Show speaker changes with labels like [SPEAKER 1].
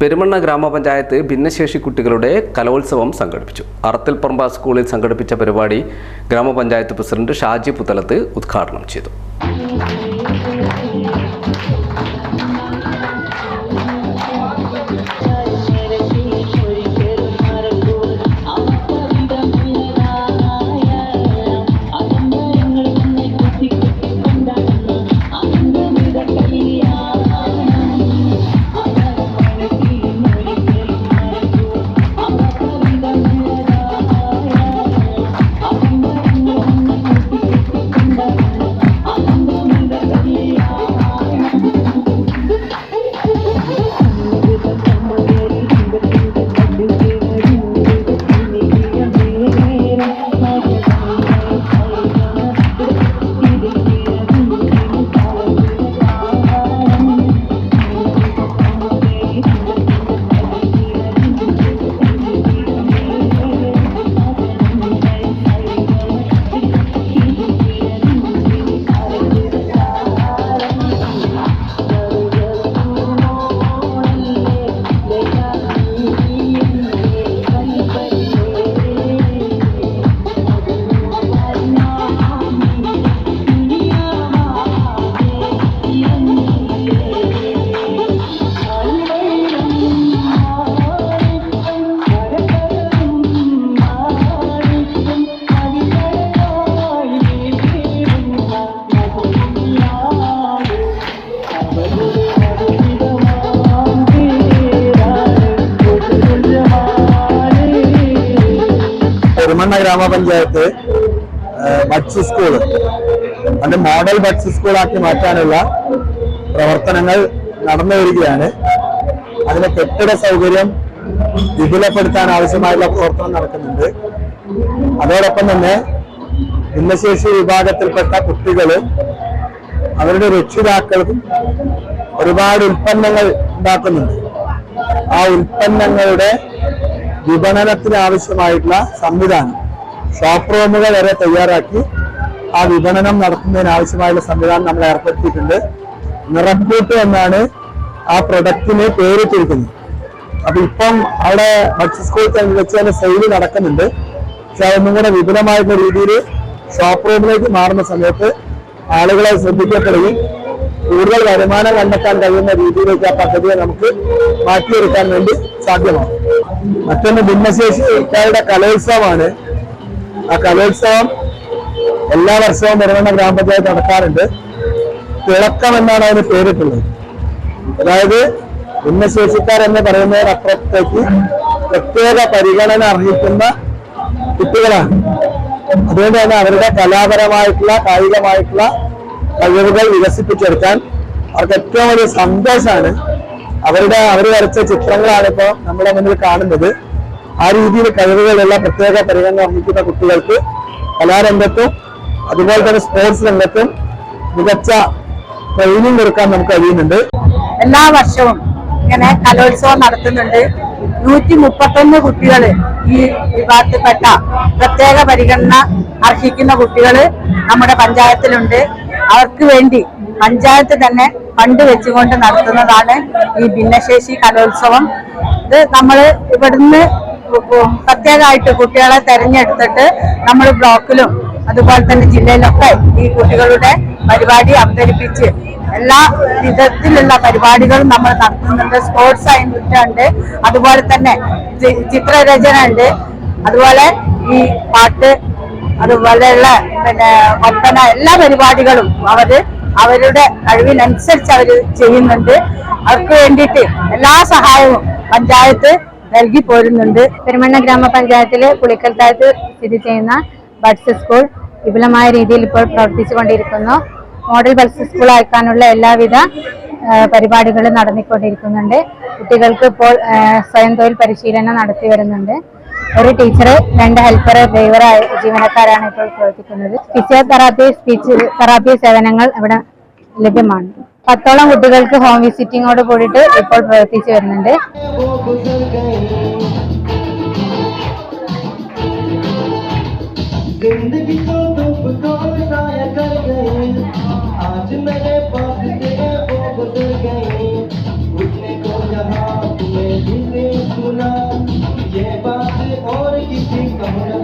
[SPEAKER 1] പെരുമണ്ണ ഗ്രാമപഞ്ചായത്ത് ഭിന്നശേഷി കുട്ടികളുടെ കലോത്സവം സംഘടിപ്പിച്ചു. അറത്തിൽപ്പറമ്പ സ്കൂളിൽ സംഘടിപ്പിച്ച പരിപാടി ഗ്രാമപഞ്ചായത്ത് പ്രസിഡന്റ് ഷാജി പുത്തലത്ത് ഉദ്ഘാടനം ചെയ്തു.
[SPEAKER 2] പെരുമണ്ണ ഗ്രാമപഞ്ചായത്ത് ബഡ്സ് സ്കൂൾ അതിന്റെ മോഡൽ ബഡ്സ് സ്കൂളാക്കി മാറ്റാനുള്ള പ്രവർത്തനങ്ങൾ നടന്നു വരികയാണ്. അതിന്റെ കെട്ടിട സൗകര്യം വിപുലപ്പെടുത്താൻ ആവശ്യമായുള്ള പ്രവർത്തനം നടക്കുന്നുണ്ട്. അതോടൊപ്പം തന്നെ ഭിന്നശേഷി വിഭാഗത്തിൽപ്പെട്ട കുട്ടികളും അവരുടെ രക്ഷിതാക്കൾക്കും ഒരുപാട് ഉൽപ്പന്നങ്ങൾ ഉണ്ടാക്കുന്നുണ്ട്. ആ ഉൽപ്പന്നങ്ങളുടെ വിപണനത്തിന് ആവശ്യമായിട്ടുള്ള സംവിധാനം ഷോപ്പ് റൂമുകൾ വരെ തയ്യാറാക്കി ആ വിപണനം നടത്തുന്നതിന് ആവശ്യമായുള്ള സംവിധാനം നമ്മൾ ഏർപ്പെടുത്തിയിട്ടുണ്ട്. നിറക്കൂട്ട് എന്നാണ് ആ പ്രൊഡക്റ്റിന് പേരിട്ടിരിക്കുന്നത്. അപ്പൊ ഇപ്പം അവിടെ ബഡ്സ് സ്കൂൾ വെച്ച് തന്നെ സെയില് നടക്കുന്നുണ്ട്. പക്ഷെ അതൊന്നും കൂടെ വിപുലമായിട്ടുള്ള രീതിയിൽ ഷോപ്പ് റൂമിലേക്ക് മാറുന്ന സമയത്ത് ആളുകളെ ശ്രദ്ധിക്കപ്പെടുകയും കൂടുതൽ വരുമാനം കണ്ടെത്താൻ കഴിയുന്ന രീതിയിലേക്ക് ആ പദ്ധതിയെ നമുക്ക് മാറ്റിയെടുക്കാൻ വേണ്ടി സാധ്യമാണ്. മറ്റൊന്ന് ഭിന്നശേഷിക്കാരുടെ കലോത്സവമാണ്. ആ കലോത്സവം എല്ലാ വർഷവും പെരുമണ്ണ ഗ്രാമപഞ്ചായത്ത് നടത്താറുണ്ട്. തിളക്കം എന്നാണ് അതിന് പേരിട്ടുള്ളത്. അതായത് ഭിന്നശേഷിക്കാർ എന്ന് പറയുന്നതിനപ്പുറത്തേക്ക് പ്രത്യേക പരിഗണന അർഹിക്കുന്ന കുട്ടികളാണ്. അതുകൊണ്ട് തന്നെ അവരുടെ കലാപരമായിട്ടുള്ള കായികമായിട്ടുള്ള കഴിവുകൾ വികസിപ്പിച്ചെടുക്കാൻ അവർക്ക് ഏറ്റവും വലിയ സന്തോഷമാണ്. അവർ വരച്ച ചിത്രങ്ങളാണ് ഇപ്പോൾ നമ്മുടെ മുന്നിൽ കാണുന്നത്. ആ രീതിയിൽ കഴിവുകളുള്ള പ്രത്യേക പരിഗണന അർഹിക്കുന്ന കുട്ടികൾക്ക് കലാരംഗത്തും അതുപോലെ തന്നെ സ്പോർട്സ് രംഗത്തും മികച്ച ട്രെയിനിങ് കൊടുക്കാൻ നമുക്ക് കഴിയുന്നുണ്ട്.
[SPEAKER 3] എല്ലാ വർഷവും ഇങ്ങനെ കലോത്സവം നടത്തുന്നുണ്ട്. 131 കുട്ടികൾ ഈ വിഭാഗത്തിൽപ്പെട്ട പ്രത്യേക പരിഗണന അർഹിക്കുന്ന കുട്ടികൾ നമ്മുടെ പഞ്ചായത്തിലുണ്ട്. അവർക്ക് വേണ്ടി പഞ്ചായത്ത് തന്നെ ഫണ്ട് വെച്ചുകൊണ്ട് നടത്തുന്നതാണ് ഈ ഭിന്നശേഷി കലോത്സവം. ഇത് നമ്മൾ ഇവിടുന്ന് പ്രത്യേകമായിട്ട് കുട്ടികളെ തെരഞ്ഞെടുത്തിട്ട് നമ്മൾ ബ്ലോക്കിലും അതുപോലെ തന്നെ ജില്ലയിലൊക്കെ ഈ കുട്ടികളുടെ പരിപാടി അവതരിപ്പിച്ച് എല്ലാ വിധത്തിലുള്ള പരിപാടികളും നമ്മൾ നടത്തുന്നുണ്ട്. സ്പോർട്സ് ഉണ്ട്, അതുപോലെ തന്നെ ചിത്രരചന ഉണ്ട്, അതുപോലെ ഈ പാട്ട്, അതുപോലെയുള്ള ഒപ്പന എല്ലാ പരിപാടികളും അവരുടെ കഴിവിനനുസരിച്ച് അവർ ചെയ്യുന്നുണ്ട്. അവർക്ക് വേണ്ടിയിട്ട് എല്ലാ സഹായവും പഞ്ചായത്ത് നൽകി പോരുന്നുണ്ട്.
[SPEAKER 4] പെരുമണ്ണ ഗ്രാമപഞ്ചായത്തിലെ പുളിക്കൽത്താഴത്ത് സ്ഥിതി ചെയ്യുന്ന ബഡ്സ് സ്കൂൾ വിപുലമായ രീതിയിൽ ഇപ്പോൾ പ്രവർത്തിച്ചുകൊണ്ടിരിക്കുന്നു. മോഡൽ ബഡ്സ് സ്കൂൾ ആക്കാനുള്ള എല്ലാവിധ പരിപാടികളും നടന്നിക്കൊണ്ടിരിക്കുന്നുണ്ട്. കുട്ടികൾക്ക് ഇപ്പോൾ സ്വയം തൊഴിൽ പരിശീലനം നടത്തി വരുന്നുണ്ട്. ഒരു ടീച്ചർ, 2 ഹെൽപ്പർ, ഡ്രൈവർ ജീവനക്കാരാണ് ഇപ്പോൾ പ്രവർത്തിക്കുന്നത്. ഫിസിയോതെറാപ്പി, സ്പീച്ച് തെറാപ്പി സേവനങ്ങൾ ഇവിടെ ലഭ്യമാണ്. 10ഓളം കുട്ടികൾക്ക് ഹോം വിസിറ്റിങ്ങോട് കൂടിയിട്ട് ഇപ്പോൾ പ്രവർത്തിച്ചു വരുന്നുണ്ട്.
[SPEAKER 5] आज मेरे पास तेरे वो गुजर गए, उठने को जहाँ तुम्हें
[SPEAKER 3] ഉണ്ട്.